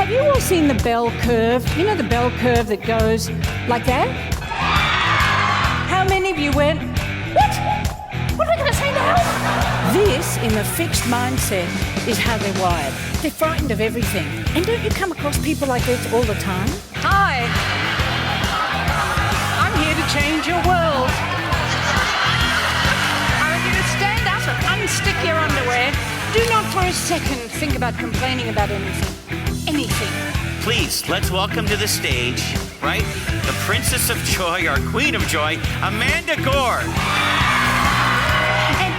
Have you all seen the bell curve? You know the bell curve that goes like that? How many of you went, what? What am I going to say now? This, in the fixed mindset, is how they're wired. They're frightened of everything. And don't you come across people like this all the time? Hi. I'm here to change your world. I want you to stand up and unstick your underwear. Do not for a second think about complaining about anything. Anything. Please, let's welcome to the stage, right, the Princess of Joy, our Queen of Joy, Amanda Gore. And,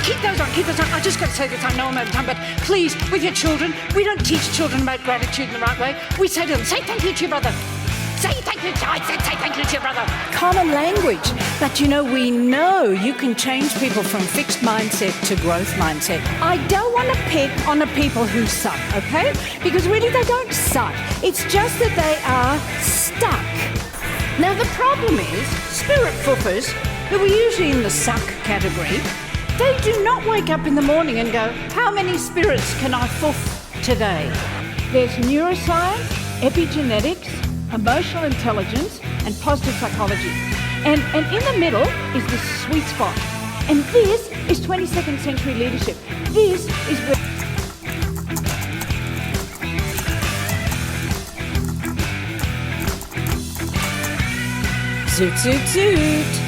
keep those on. I just got to say this, I know I'm over time, but please, with your children, we don't teach children about gratitude in the right way. We say to them, say thank you to your brother. Say thank you, I said say thank you to your brother. Common language. But we know you can change people from fixed mindset to growth mindset. I don't want to pick on the people who suck, okay? Because really they don't suck. It's just that they are stuck. Now the problem is, spirit foofers, who are usually in the suck category, they do not wake up in the morning and go, how many spirits can I foof today? There's neuroscience, epigenetics, emotional intelligence, and positive psychology. And in the middle is the sweet spot. And this is 22nd century leadership. This is where... Zoot, zoot, zoot.